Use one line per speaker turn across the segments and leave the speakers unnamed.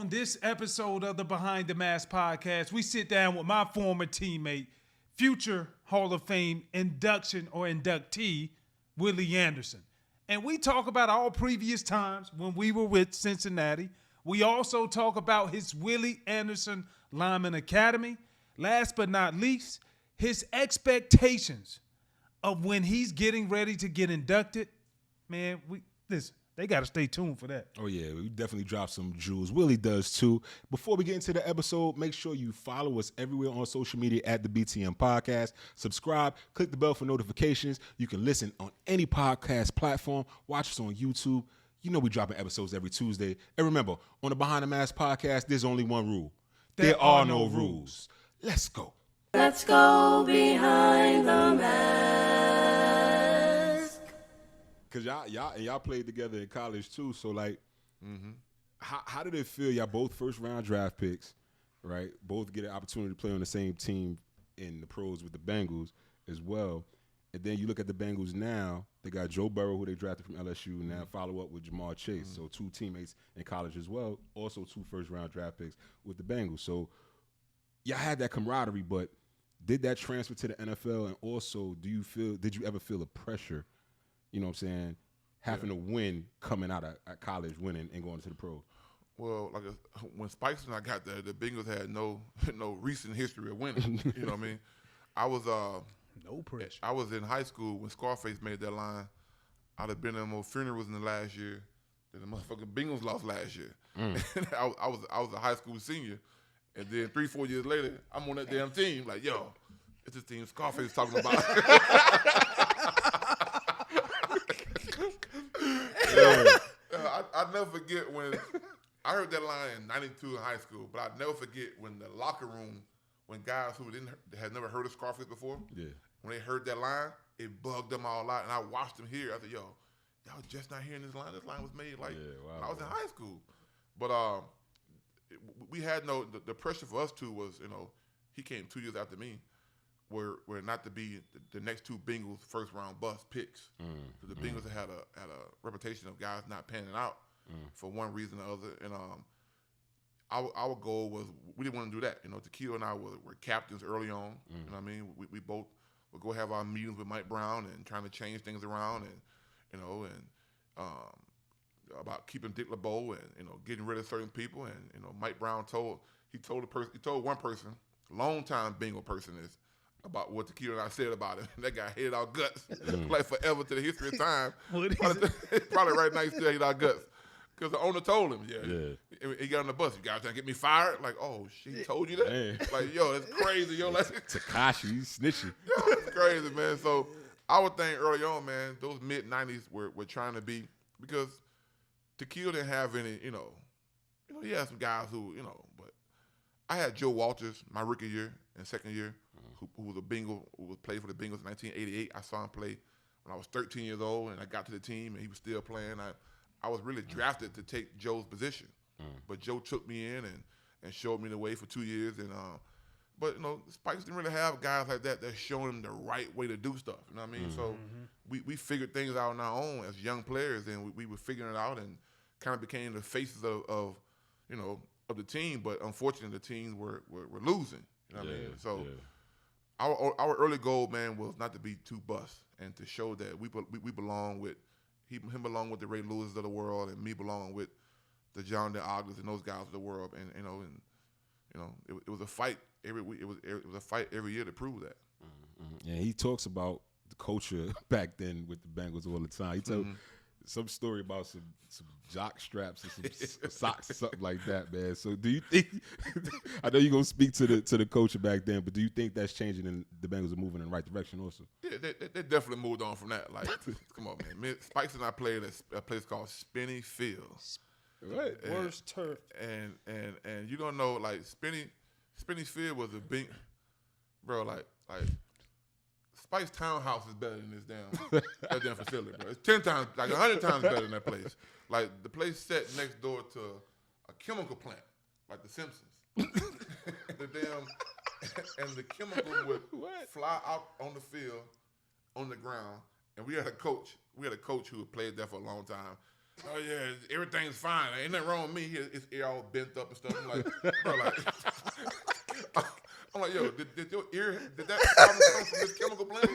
On this episode of the Behind the Mask podcast, we sit down with my former teammate, future Hall of Fame induction or inductee, WIllie Anderson. And we talk about all previous times when we were with Cincinnati. We also talk about his WIllie Anderson Lineman Academy. Last but not least, his expectations of when he's getting ready to get inducted. Man, listen. They got to stay tuned for that.
Oh, yeah. We definitely drop some jewels. Willie does, too. Before we get into the episode, make sure you follow us everywhere on social media at the BTM Podcast. Subscribe. Click the bell for notifications. You can listen on any podcast platform. Watch us on YouTube. You know we dropping episodes every Tuesday. And remember, on the Behind the Mask Podcast, there's only one rule. There are no rules. Let's go.
Let's go behind the mask.
Cause y'all played together in college too, so like, how did it feel? Y'all both first round draft picks, right? Both get an opportunity to play on the same team in the pros with the Bengals as well. And then you look at the Bengals now; they got Joe Burrow, who they drafted from LSU. Now follow up with Jamar Chase, so two teammates in college as well. Also two first round draft picks with the Bengals. So y'all had that camaraderie, but did that transfer to the NFL? And also, did you ever feel the pressure? You know what I'm saying? Having to win coming out of college, winning and going to the pros.
Well, like when Spikes and I got there, the Bengals had no recent history of winning. You know what I mean? I was
no pressure.
I was in high school when Scarface made that line. I'd have been at more funerals in the last year than the motherfucking Bengals lost last year. I was a high school senior, and then 3-4 years later, I'm on that damn team. Like, yo, it's this team Scarface talking about. I'll never forget when I heard that line in '92 in high school, but I'll never forget when the locker room, when guys who had never heard of Scarface before, when they heard that line, it bugged them all out, and I watched them hear. I said, "Yo, y'all just not hearing this line. This line was made like when I was in high school." But we had the pressure for us too was, he came 2 years after me. Were not to be the next two Bengals first round bust picks. So the Bengals had a reputation of guys not panning out for one reason or other. And our goal was we didn't want to do that. Takeo and I were captains early on. You know what I mean? We both would go have our meetings with Mike Brown and trying to change things around and about keeping Dick LeBeau and getting rid of certain people. And Mike Brown told one person, longtime Bengal person is, about what Takeo and I said about him. That guy hated our guts like forever to the history of time. Probably right now he still hated our guts. Because the owner told him, he got on the bus, you guys trying to get me fired? Like, oh, she told you that? Man. Like, yo, that's crazy. Yo,
Takashi, he's snitching.
Yo, that's crazy, man. So I would think early on, man, those mid-'90s were trying to be, because Takeo didn't have any, he had some guys who, but I had Joe Walters my rookie year and second year, who was a Bengal, who played for the Bengals in 1988. I saw him play when I was 13 years old, and I got to the team, and he was still playing. I was really drafted to take Joe's position, but Joe took me in and showed me the way for 2 years. And but Spikes didn't really have guys like that showing him the right way to do stuff. You know what I mean? So we figured things out on our own as young players, and we were figuring it out and kind of became the faces of the team. But unfortunately, the teams were losing. You know what I mean? So. Yeah. Our early goal, man, was not to be too bust and to show that we belong with him belong with the Ray Lewis of the world, and me belong with the John D. Ogdens and those guys of the world. And it was a fight every week. It was a fight every year to prove that.
Yeah, he talks about the culture back then with the Bengals all the time. He tells some story about some jock straps and some socks or something like that, man. So do you think, I know you're going to speak to the coach back then, but do you think that's changing and the Bengals are moving in the right direction also?
Yeah, they definitely moved on from that. Like, come on, man. Spikes and I played at a place called Spinney Field.
Right.
Worst turf.
And you don't know, like, Spinney Field was a big, bro, like Spike's townhouse is better than that damn facility, bro. It's 10 times, like 100 times better than that place. Like, the place set next door to a chemical plant, like the Simpsons. And the chemical would fly out on the field, on the ground. And we had a coach who had played there for a long time. Oh yeah, everything's fine. Ain't nothing wrong with me. His ear all bent up and stuff. I'm like, bro, like, I'm like, yo, did your ear, did that problem come from this chemical blend?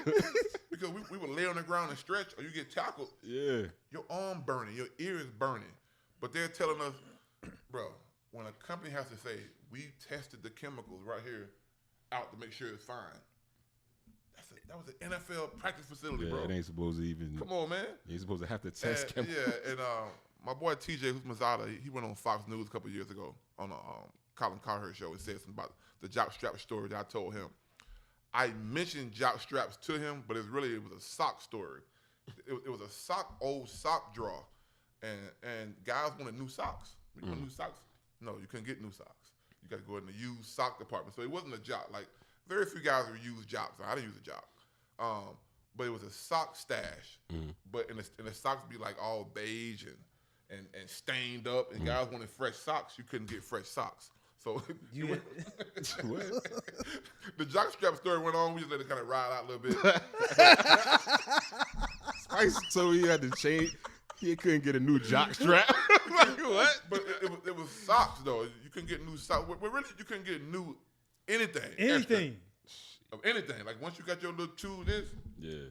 Because we would lay on the ground and stretch, or you get tackled.
Yeah.
Your arm burning, your ear is burning. But they're telling us, bro, when a company has to say, we tested the chemicals right here out to make sure it's fine. That was an NFL practice facility, bro.
It ain't supposed to even.
Come on, man.
You ain't supposed to have to test chemicals.
Yeah, and my boy TJ, who's Mazada, he went on Fox News a couple years ago on a Colin Cowherd show and said something about the jock strap story that I told him. I mentioned jock straps to him, but it was a sock story. It was a old sock drawer, and guys wanted new socks. You want new socks? No, you couldn't get new socks. You got to go in the used sock department. So it wasn't a jock. Like very few guys would use jocks. I didn't use a jock. But it was a sock stash. But and the socks be like all beige and stained up. And guys wanted fresh socks. You couldn't get fresh socks. So the jock strap story went on. We just let it kind of ride out a little bit.
Spice told me he had to change. He couldn't get a new jock strap. Like what?
But it was socks though. You couldn't get new socks. But really, you couldn't get new anything.
Anything.
Of anything. Like once you got your little two this,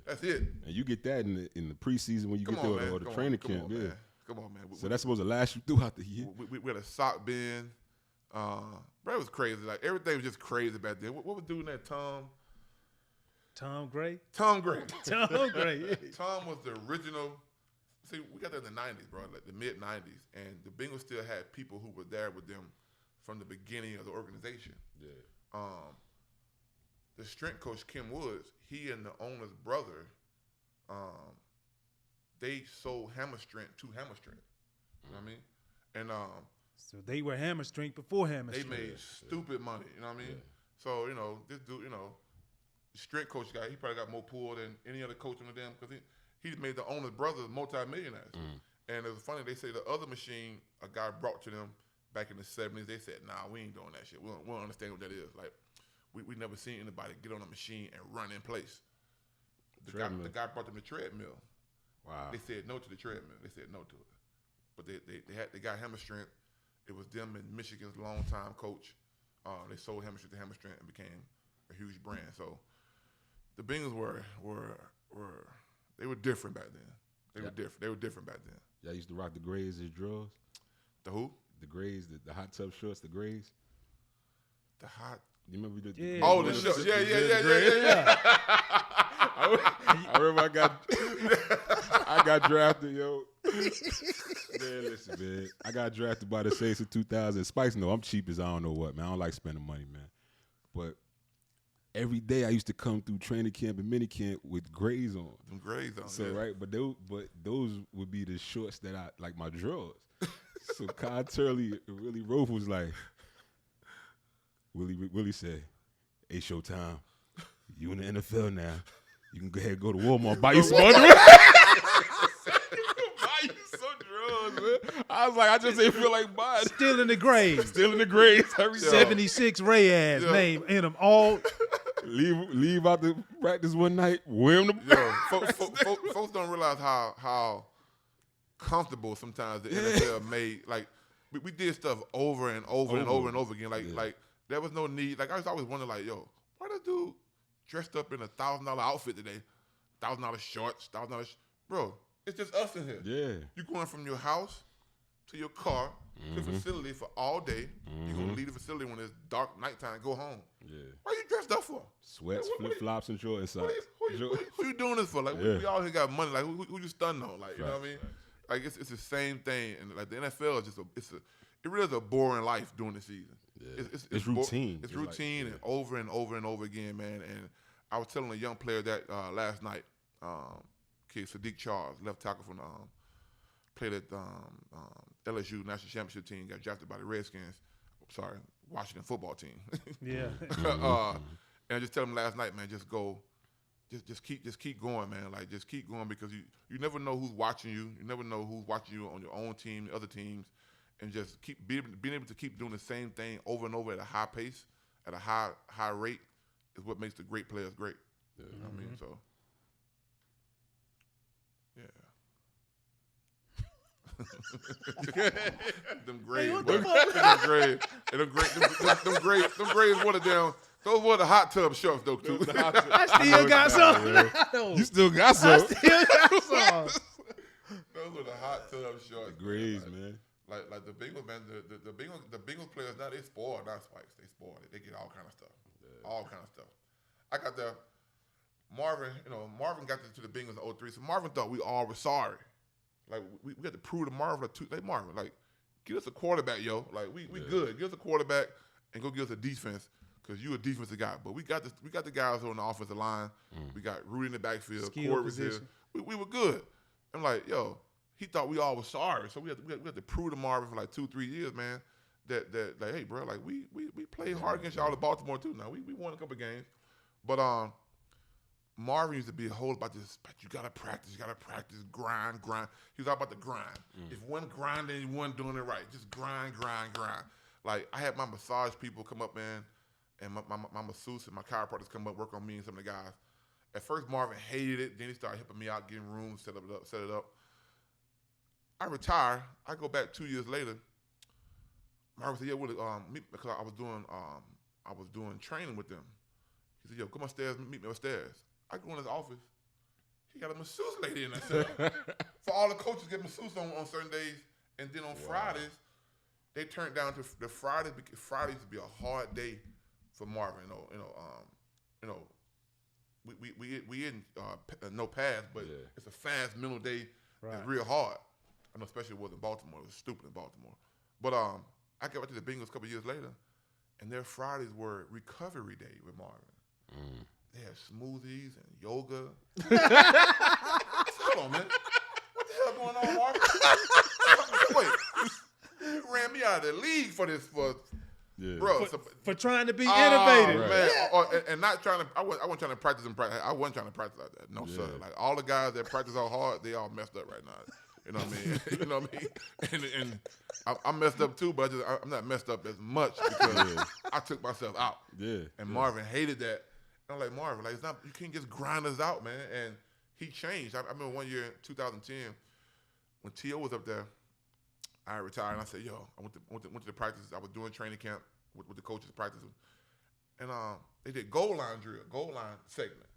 that's it.
And you get that in the preseason when you get there or the training camp.
Man. Come on, man.
So that's supposed to last you throughout the year.
We had a sock bin. Bro, it was crazy. Like everything was just crazy back then. What was doing that, Tom?
Tom Gray.
Tom Gray.
Tom Gray. Yeah.
Tom was the original. See, we got that in the 90s, bro, like the mid-90s. And the Bengals still had people who were there with them from the beginning of the organization.
Yeah.
The strength coach, Kim Woods, he and the owner's brother, they sold hammer strength to hammer strength. You know what I mean? And
so they were hammer strength before hammer strength.
They made stupid money. You know what I mean? So, this dude, the strength coach guy, he probably got more pull than any other coach on the damn, because he made the owner's brothers multi-millionaires. And it was funny, they say the other machine a guy brought to them back in the 70s, they said, nah, we ain't doing that shit. We don't understand what that is. Like, we never seen anybody get on a machine and run in place. The guy brought them the treadmill.
Wow.
They said no to the treadmill. They said no to it. But they got hammer strength. It was them and Michigan's longtime coach. They sold hammer strength to hammer strength and became a huge brand. So the Bengals were different back then. They were different back then.
Y'all used to rock the Grays as drawers?
The who?
The Grays, the hot tub shorts, the Grays.
The hot.
You remember the
shorts. Yeah.
I remember I got drafted, yo. Man, listen, man. I got drafted by the Saints in 2000. Spikes know I'm cheap as I don't know what, man. I don't like spending money, man. But every day I used to come through training camp and mini camp with Grays on.
Some Grays on.
So right, but those would be the shorts that I like my drawers. So Kyle Turley and Willie Rofe was like, Willie said, "Hey, Showtime, you in the NFL now. You can go ahead and go to Walmart, buy you some underwear." Buy you some drawers, man. I was like, I just ain't feel like buying.
Still in the grave.
Still in the grave.
76 Reyes name in them all.
Leave out the practice one night, wear them.
Folks don't realize how comfortable sometimes the NFL made. Like we did stuff over and over and over and over again. Like there was no need. Like I was always wondering, like, yo, why this dude dressed up in a $1,000 outfit today? $1,000 shorts, $1,000. Bro, it's just us in here.
Yeah.
You going from your house to your car to the facility for all day. You're gonna leave the facility when it's dark nighttime. Go home.
Yeah.
What are you dressed up for?
Sweats, flip flops, and short socks.
Who you doing this for? Like we all here got money. Like who you stunning on? Like you know what I mean? Like it's the same thing. And like the NFL is just it really is a boring life during the season.
Yeah. It's routine.
It's routine and over and over and over again, man. And I was telling a young player that last night, kid Sadiq Charles, left tackle from played at LSU national championship team, got drafted by the Redskins. Sorry, Washington football team.
Yeah.
And I just tell him last night, man, just go, just keep going, man. Like just keep going because you never know who's watching you. You never know who's watching you on your own team, the other teams, and just keep being able to keep doing the same thing over and over at a high pace, at a high rate, is what makes the great players great. Yeah. You know what I mean? So, yeah. Them grades,
what
boy.
the fuck?
Them grades. And them grades watered down. Those were the hot tub shorts, though, too.
I still got some.
You still got
I
some.
still got some.
Those were the hot tub shorts.
Grades, man.
Like the Bengals, man. The Bengals players now they spoil, not Spikes. They spoil it. They get all kind of stuff. All kind of stuff. I got the Marvin. Marvin got to the Bengals in 03. So Marvin thought we all were sorry. Like we had to prove to Marvin, Marvin, like, get us a quarterback, yo. Like we good. Give us a quarterback and go give us a defense, because you a defensive guy. But we got the guys on the offensive line. We got Rudy in the backfield. Corey was here. We were good. I'm like, yo, he thought we all were sorry. So we had to prove to Marvin for like 2-3 years, man, that like, hey, bro, like we played hard against y'all in Baltimore too. Now we won a couple games, but Marvin used to be a whole about this. But you gotta practice, grind. He was all about the grind. If you wasn't grinding, you wasn't doing it right. Just grind. Like I had my massage people come up, man, and my masseuse and my chiropractors come up, work on me and some of the guys. At first, Marvin hated it. Then he started helping me out, getting rooms, set it up. I retire. I go back 2 years later. Marvin said, "Yeah, Willie, because I was doing training with them." He said, "Yo, come upstairs, meet me upstairs." I go in his office. He got a masseuse lady in there. For all the coaches get masseuse on certain days, and then on Fridays, they turned down to the Fridays. Fridays would be a hard day for Marvin. We in no pass, but it's a fast mental day. Right. It's real hard. I know, especially it was in Baltimore. It was stupid in Baltimore. But I got back to the Bengals a couple years later, and their Fridays were recovery day with Marvin. They had smoothies and yoga. Hold on, man. What the hell going on, Marvin? Wait, you ran me out of the league for this, bro.
For trying to be innovative,
man. And not trying to. I wasn't trying to practice and practice. I wasn't trying to practice like that. No, sir. Like all the guys that practice all hard, they all messed up right now. You know what I mean? You know what I mean? And I'm messed up too, but I'm not messed up as much because I took myself out. Yeah. And Marvin hated that. And I'm like, Marvin, like, it's not, you can't just grind us out, man. And he changed. I remember one year in 2010 when T.O. was up there. I retired and I said, yo, I went to the practice. I was doing training camp with the coaches practicing. And they did goal line drill, goal line segment.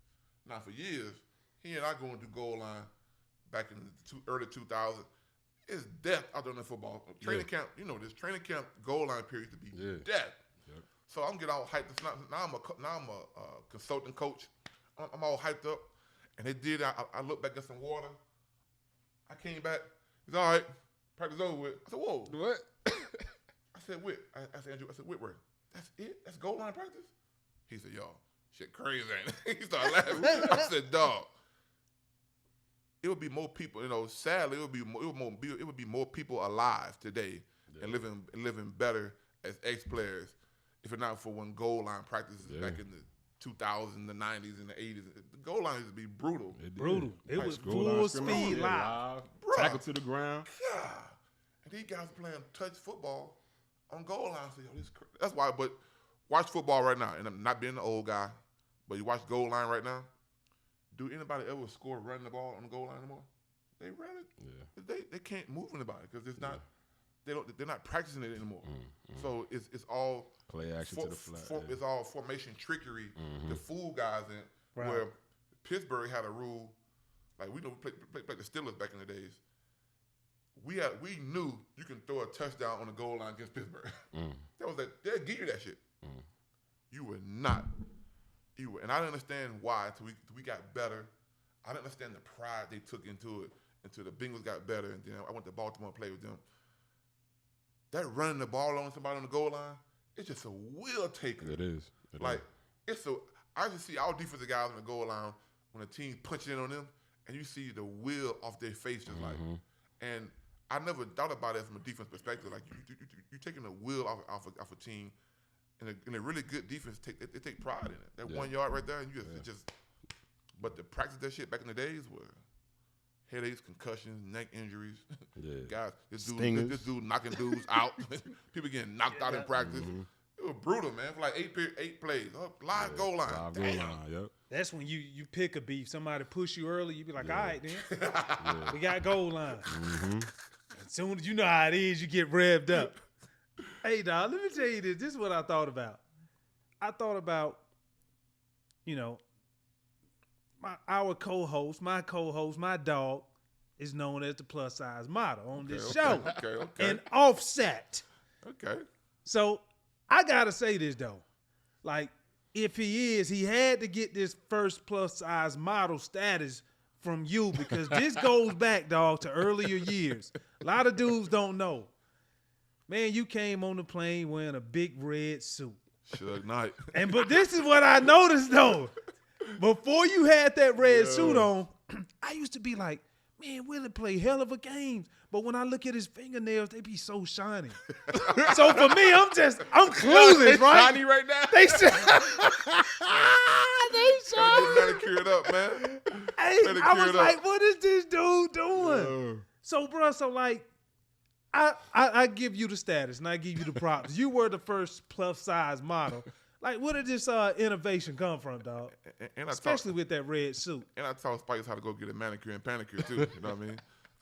Now for years, he and I going to do goal line back in the early 2000s. It's death out there in the football. Training camp, this training camp goal line period used to be death. Yep. So I'm getting all hyped. Now I'm a consultant coach. I'm all hyped up. And they did. I looked back at some water. I came back. He's all right. Practice over with. I said, whoa.
What?
I said, Whit. I said, Andrew. I said, Whitworth. That's it? That's goal line practice? He said, yo, shit crazy, ain't it? He started laughing. I said, dog. It would be more people, sadly, it would be more people alive today and living better as ex-players if it not for when goal line practices back in the 2000s, the 90s, and the 80s. The goal line used to be brutal.
It was full speed live.
Tackle to the ground.
Yeah. And these guys playing touch football on goal line. So, that's why, but watch football right now. And I'm not being an old guy, but you watch goal line right now. Do anybody ever score running the ball on the goal line anymore? They run it. Yeah. They can't move anybody because it's not. They're not practicing it anymore. So it's all
play action to the flat.
It's all formation trickery to fool guys in. Right. Where Pittsburgh had a rule, like we played the Steelers back in the days. We knew you can throw a touchdown on the goal line against Pittsburgh. That was they'll give you that shit. You were not. And I didn't understand why until we got better. I didn't understand the pride they took into it until the Bengals got better. And then I went to Baltimore and played with them. That running the ball on somebody on the goal line, it's just a will taker.
It is.
I just see our defensive guys on the goal line when a team punches in on them, and you see the will off their face just and I never thought about it from a defense perspective. Like you're taking the will off a team. And a really good defense, they take pride in it. That 1 yard right there, and but the practice that shit back in the days were headaches, concussions, neck injuries. Guys, this dude knocking dudes out. People getting knocked out in practice. It was brutal, man. For like eight plays. Live goal line.
Live goal line, yep.
That's when you pick a beef. Somebody push you early, you be like, all right, then. We got goal line. As soon as you know how it is, you get revved up. Hey, dog, let me tell you this. This is what I thought about. I thought about, our co-host, my dog, is known as the plus size model on this show.
Okay.
And Offset.
Okay.
So I gotta say this though. Like, if he had to get this first plus size model status from you, because this goes back, dog, to earlier years. A lot of dudes don't know. Man, you came on the plane wearing a big red suit.
Suge Knight.
But this is what I noticed though. Before you had that red suit on, I used to be like, man, Willie play hell of a games. But when I look at his fingernails, they be so shiny. So for me, I'm clueless, right?
Shiny right now.
They shiny.
Get manicured up, man.
Hey, I was like, what is this dude doing? So, bro, I give you the status and I give you the props. You were the first plus size model. Like, where did this innovation come from, dog?
And
especially with that red suit.
And I taught Spikes how to go get a manicure and panicure too. You know what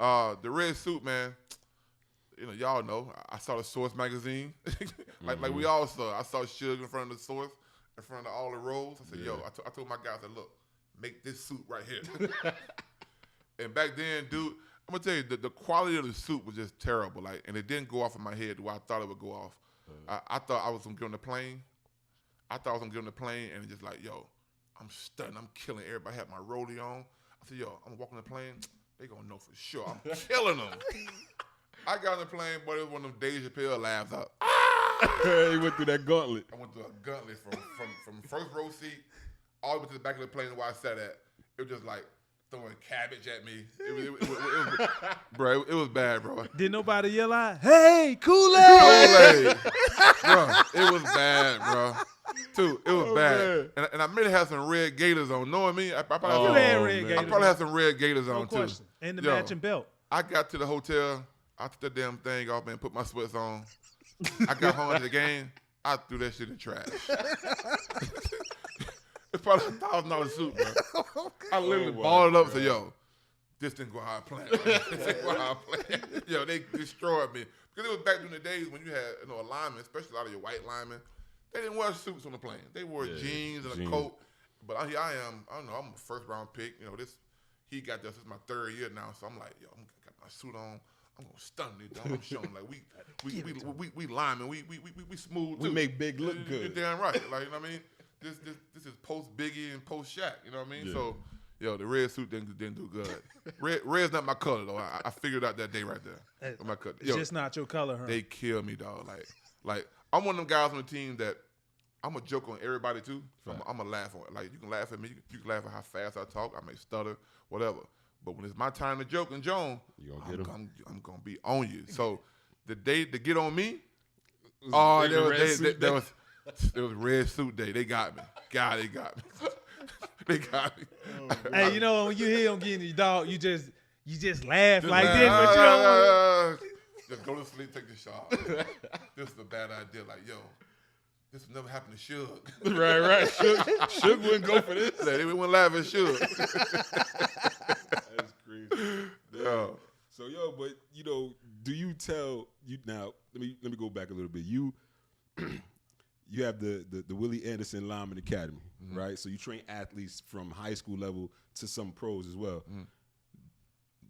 I mean? The red suit, man. Y'all know. I saw the Source magazine, like we all saw. I saw Suge in front of the Source, in front of all the roles. I said, "Yo," I told my guys, "I look, make this suit right here." And back then, dude, I'm gonna tell you, the quality of the suit was just terrible. Like, and it didn't go off in my head the way I thought it would go off. I thought I was gonna get on the plane. And it's just like, yo, I'm stunning. I'm killing everybody. I had my rollie on. I said, yo, I'm walking the plane. They gonna know for sure. I'm killing them. I got on the plane, but it was one of them Dave Chappelle laughs out.
He went through that gauntlet.
I went through a gauntlet from first row seat all the way to the back of the plane where I sat at. It was just like throwing cabbage at me. It was bro, it was bad, bro.
Did nobody yell out, "Hey, Kool-Aid"?
Bro, it was bad, bro. Dude, it was bad. And I may have had some red gaiters on. Knowing me, I probably had some red gaiters on, too.
And the matching belt.
I got to the hotel. I took the damn thing off, man, put my sweats on. I got home to the game. I threw that shit in the trash. It's probably a $1,000 suit, bro. I literally balled it up and said, yo, this didn't go how I planned. This didn't go how I planned. Yo, they destroyed me. Because it was back in the days when you had a lineman, especially a lot of your white linemen, they didn't wear suits on the plane. They wore jeans and a coat. But here I am. I don't know. I'm a first-round pick. He got this. This is my third year now. So I'm like, yo, I got my suit on. I'm gonna stun these dog. I'm showing like we linemen. We smooth.
We
too.
make Big look good.
You're damn right. Like, you know what I mean? This is post Biggie and post Shaq. You know what I mean? Yeah. So, yo, the red suit didn't do good. Red's not my color though. I figured out that day right there. My color.
It's just not your color, huh?
They kill me, dog. Like I'm one of them guys on the team that I'm a joke on everybody too. Right. I'm gonna laugh on it. Like, you can laugh at me. You can laugh at how fast I talk. I may stutter, whatever. But when it's my time to joke and Joan, I'm gonna be on you. So the day to get on me, there was red suit day. They got me. God, they got me. They got me.
Hey, when you hear them getting your dog, you just laugh like this, but you don't want
just go to sleep, take the shower. This is a bad idea. Like, yo, this would never happen to Suge.
Right. Suge wouldn't go for this.
They wouldn't laugh at Suge.
That's crazy. Yeah. So, but do you tell you now? Let me go back a little bit. You have the WIllie Anderson Lineman Academy, right? So you train athletes from high school level to some pros as well.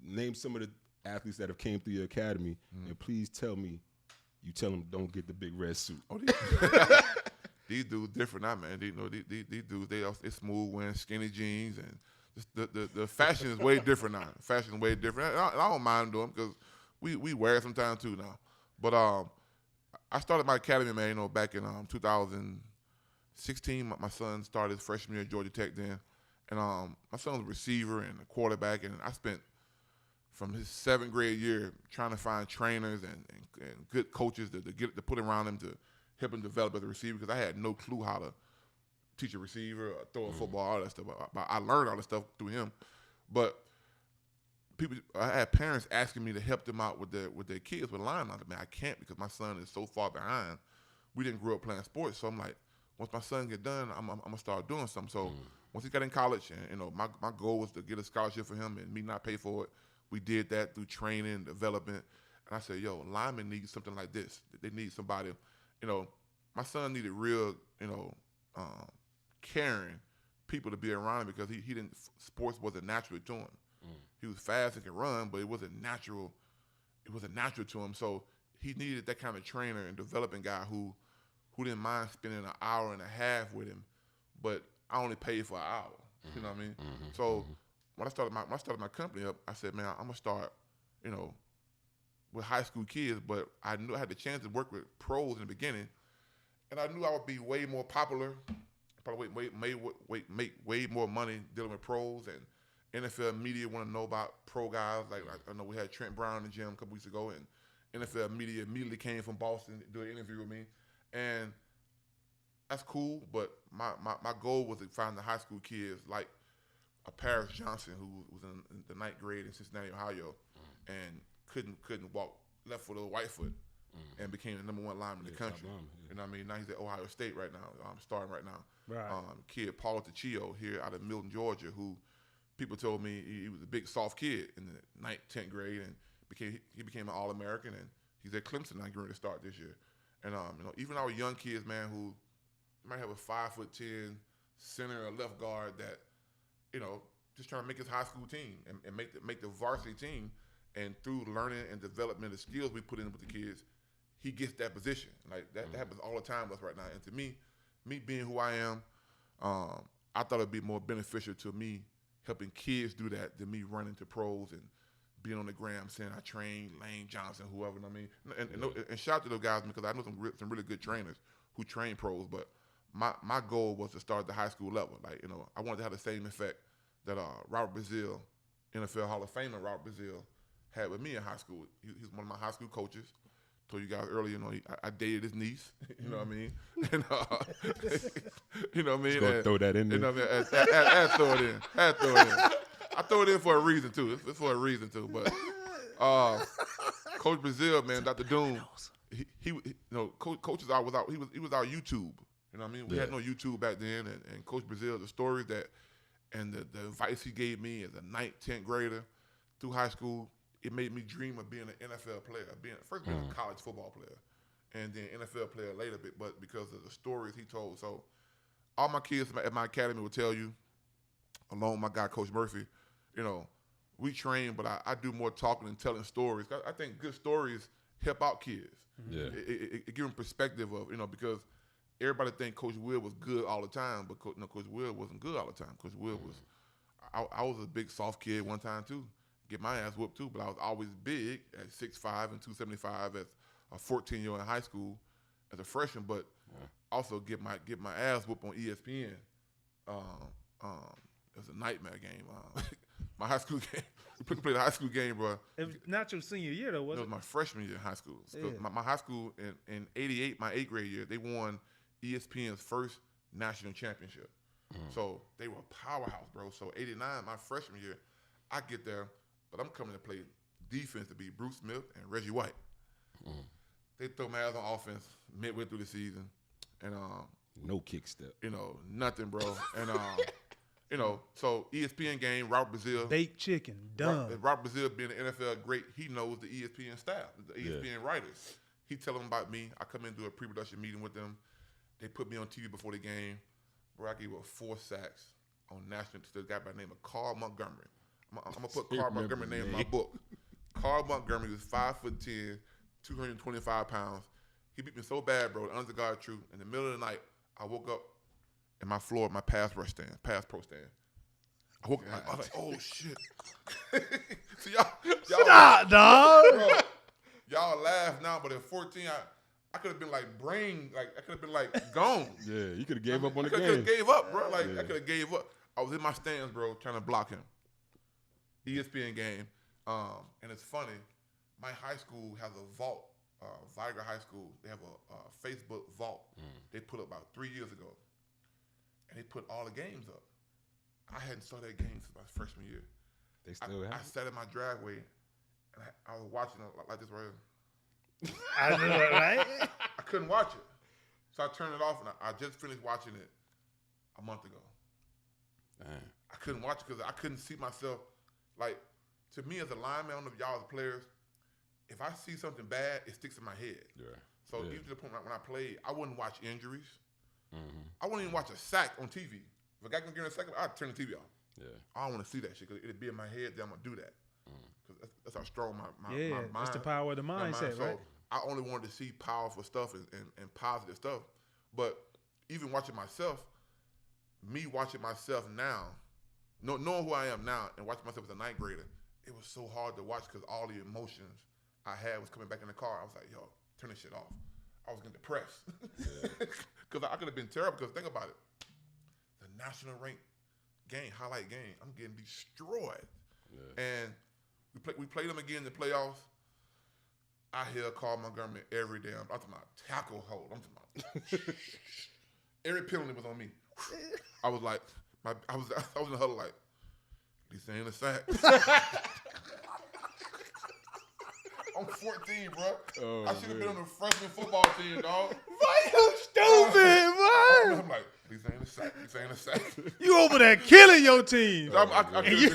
Name some of the athletes that have came through your academy, and please tell me you tell them don't get the big red suit. Oh,
these dudes different now, man. These dudes, they smooth wearing skinny jeans, and just the fashion is way different now. Fashion is way different. I don't mind doing because we wear it sometimes too now. But I started my academy, man, back in 2016. My son started his freshman year at Georgia Tech then. And my son was a receiver and a quarterback, and I spent from his 7th grade year trying to find trainers and good coaches to put around him to help him develop as a receiver, because I had no clue how to teach a receiver or throw a football, all that stuff. But I learned all that stuff through him. But I had parents asking me to help them out with their kids with line. I mean, I can't because my son is so far behind. We didn't grow up playing sports, so I'm like, once my son get done, I'm gonna start doing something. So once he got in college, and my goal was to get a scholarship for him and me not pay for it. We did that through training, development. And I said, yo, linemen need something like this. They need somebody, my son needed real, caring people to be around him because he didn't, sports wasn't natural to him. He was fast and could run, but it wasn't natural. It wasn't natural to him. So he needed that kind of trainer and developing guy who didn't mind spending an hour and a half with him, but I only paid for an hour. You know what I mean? So when I started my company up, I said, man, I'm gonna start, with high school kids, but I knew I had the chance to work with pros in the beginning, and I knew I would be way more popular, probably make way more money dealing with pros, and NFL media want to know about pro guys. Like I know we had Trent Brown in the gym a couple weeks ago, and NFL media immediately came from Boston to do an interview with me, and that's cool. But my goal was to find the high school kids like a Paris Johnson who was in the 9th grade in Cincinnati, Ohio, and couldn't walk left foot or right foot, and became the #1 lineman in the country. You know what I mean? Now he's at Ohio State right now. Starting right now.
Right.
Kid Paul Takeo here out of Milton, Georgia, who people told me he was a big soft kid in the 9th, 10th grade, and he became an All-American, and he's at Clemson now getting ready to start this year. And even our young kids, man, who might have a 5'10" center or left guard that, just trying to make his high school team and make the varsity team. And through learning and development of skills we put in with the kids, he gets that position. Like that happens all the time with us right now. And to me being who I am, I thought it'd be more beneficial to me helping kids do that than me running to pros and being on the gram saying I trained Lane Johnson, whoever. You know what I mean? And shout out to those guys because I know some really good trainers who train pros. But my goal was to start at the high school level. Like I wanted to have the same effect that Robert Brazile, NFL Hall of Famer Robert Brazile, had with me in high school. He's one of my high school coaches. Told you guys earlier, I dated his niece. You know what I mean? And you know what I mean?
Just throw that in there.
You know what I mean? Add throw it in. I throw it in for a reason too. It's for a reason too. But Coach Brazile, man, Dr. Doom, he Coach was out. He was our YouTube. You know what I mean? We had no YouTube back then, and Coach Brazile, the stories that and the advice he gave me as a 9th, 10th grader through high school. It made me dream of being an NFL player, being a college football player, and then NFL player later. But because of the stories he told, so all my kids at my academy will tell you, along with my guy Coach Murphy, we train, but I do more talking and telling stories. I think good stories help out kids. Yeah, it gives them perspective of because everybody think Coach Will was good all the time, but Coach Will wasn't good all the time. Coach Will was. I was a big soft kid one time too. Get my ass whooped too, but I was always big at 6'5" and 275 as a 14-year-old in high school as a freshman, but also get my ass whooped on ESPN. It was a nightmare game. My high school game. We played a high school game, bro.
It was not your senior year though, was it?
It was my freshman year in high school.
Yeah.
My high school in '88, my 8th grade year, they won ESPN's first national championship. So they were a powerhouse, bro. So '89, my freshman year, I get there. But I'm coming to play defense to be Bruce Smith and Reggie White. They throw my ass on offense midway through the season, and
no kick step.
Nothing, bro. And so ESPN game, Robert Brazile,
baked chicken, done.
Robert Brazile being an NFL great, he knows the ESPN staff, the ESPN writers. He tell them about me. I come in and do a pre-production meeting with them. They put me on TV before the game. Bro, I gave up 4 sacks on national to a guy by the name of Carl Montgomery. I'm going to put Carl Montgomery's name in my book. Carl Montgomery was 5'10", 225 pounds. He beat me so bad, bro, honest to God truth. In the middle of the night, I woke up in my floor, my pass pro stand. I woke up, I was like, oh, shit. See, y'all
Stop, dog.
Bro, y'all laugh now, but at 14, I could have been I could have been gone.
Yeah, you could have gave up on the game.
I could have gave up, bro. I could have gave up. I was in my stands, bro, trying to block him. ESPN game, and it's funny. My high school has a vault. Viger High School, they have a Facebook vault. They put up about 3 years ago, and they put all the games up. I hadn't saw that game since my freshman year.
They still have.
I sat in my driveway, and I was watching it like this right here.
I know, right?
I couldn't watch it, so I turned it off, and I just finished watching it a month ago. I couldn't watch it because I couldn't see myself. Like, to me as a lineman, I don't know if y'all as players, if I see something bad, it sticks in my head.
Yeah.
So even to the point when I played, I wouldn't watch injuries. I wouldn't even watch a sack on TV. If a guy can get a sack, I'd turn the TV off. Yeah. I don't want to see that shit because it'd be in my head that I'm going to do that. Because that's how strong my mind.
That's the power of the mindset,
so
right?
I only wanted to see powerful stuff and positive stuff. But even watching myself, me watching myself now, knowing who I am now and watching myself as a ninth grader, it was so hard to watch because all the emotions I had was coming back in the car. I was like, yo, turn this shit off. I was getting depressed. Because I could have been terrible because think about it. The national ranked game, highlight game, I'm getting destroyed. Yeah. And we played them again in the playoffs. I hear Carl Montgomery every day. I'm talking about tackle hold. I'm talking about every penalty was on me. I was like, I was in the huddle like, at least ain't a sack. I'm 14, bro. Oh, I should have been on the freshman football team, dog.
Why you stupid, man?
I'm like, at least ain't a sack. At least ain't a sack.
You over there killing your team.
I could have been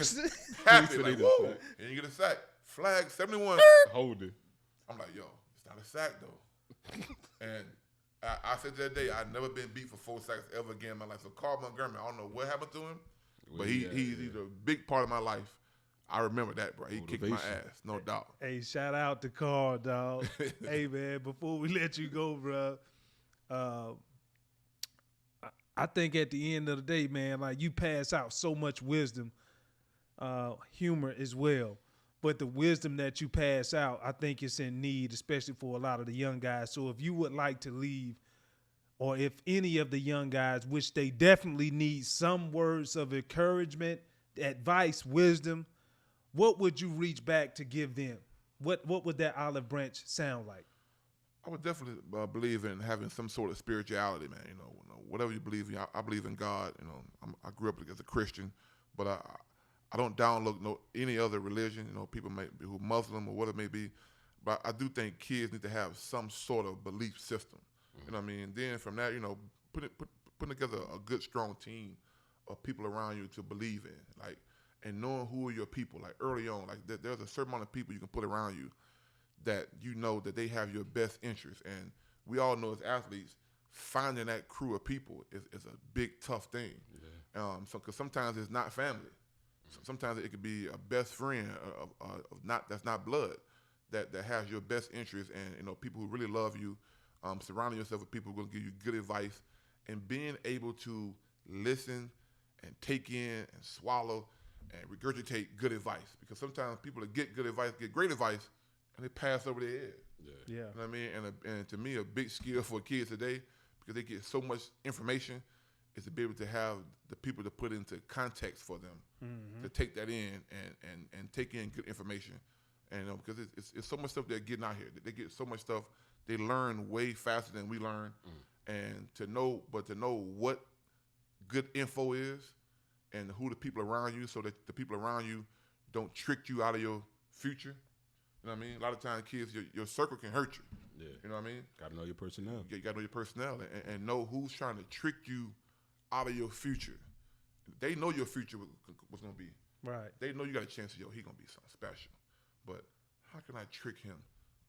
happy. Like, whoa. And you get a sack. Flag 71.
Hold it.
I'm like, yo, it's not a sack, though. And I said that day, I'd never been beat for 4 sacks ever again in my life. So Carl Montgomery, I don't know what happened to him, but he's a big part of my life. I remember that, bro. He kicked my ass, no doubt.
Hey, shout out to Carl, dog. Hey, man, before we let you go, bro, I think at the end of the day, man, like you pass out so much wisdom, humor as well. But the wisdom that you pass out, I think it's in need, especially for a lot of the young guys. So if you would like to leave, or if any of the young guys, which they definitely need some words of encouragement, advice, wisdom, what would you reach back to give them? What would that olive branch sound like?
I would definitely believe in having some sort of spirituality, man. You know, whatever you believe in. I believe in God. You know, I grew up as a Christian, but I don't download any other religion. You know, people may be who Muslim or whatever it may be, but I do think kids need to have some sort of belief system. You know what I mean? And then from that, you know, putting together a good, strong team of people around you to believe in, like, and knowing who are your people, like early on, like there's a certain amount of people you can put around you that you know that they have your best interest. And we all know as athletes, finding that crew of people is a big, tough thing. Yeah. Because sometimes it's not family. Sometimes it could be a best friend that's not blood that has your best interest, and you know, people who really love you. Surrounding yourself with people who are going to give you good advice, and being able to listen and take in and swallow and regurgitate good advice. Because sometimes people that get good advice get great advice, and they pass over their head. Yeah. You know what I mean? And to me, a big skill for kids today, because they get so much information, is to be able to have the people to put into context for them, to take that in and take in good information. And because it's so much stuff they're getting out here. They get so much stuff. They learn way faster than we learn. And to know what good info is and who the people around you, so that the people around you don't trick you out of your future. You know what I mean? A lot of times kids, your circle can hurt you. Yeah. You know what I mean?
Got to know your personnel.
You got to know your personnel and know who's trying to trick you out of your future. They know your future was going to be. Right. They know you got a chance of, he going to be something special. But how can I trick him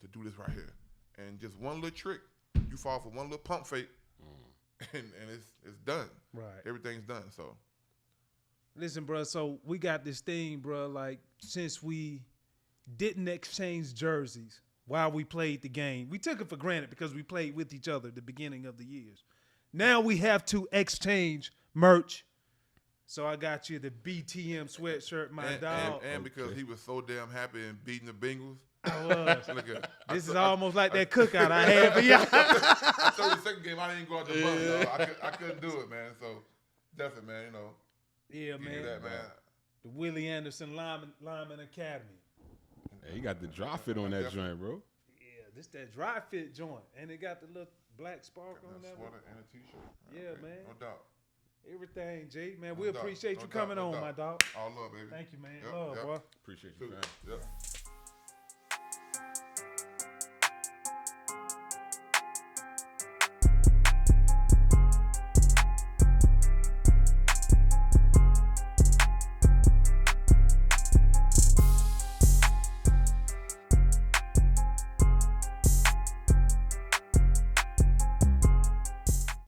to do this right here? And just one little trick, you fall for one little pump fake, and it's done. Right. Everything's done. So,
listen, bro. So we got this thing, bro. Like, since we didn't exchange jerseys while we played the game, we took it for granted because we played with each other at the beginning of the years. Now we have to exchange merch. So I got you the BTM sweatshirt, my dog.
And because he was so damn happy in beating the Bengals.
I was. This is almost like that cookout I had for y'all.
I told you the second game, I didn't go out the bus. I couldn't do it, man. So, definitely, man, you know.
Yeah, man.
That, man.
The WIllie Anderson Lineman Academy.
Hey, you got the dry fit on that joint, bro.
Yeah, this that dry fit joint. And it got the little black sparkle on that.
Sweater and a t-shirt.
Yeah,
okay.
Man.
No doubt.
Everything, Jay. Man, we appreciate you coming on, my dog.
All love, baby.
Thank you, man.
Yep,
love, bro.
Appreciate you, man.
Yep.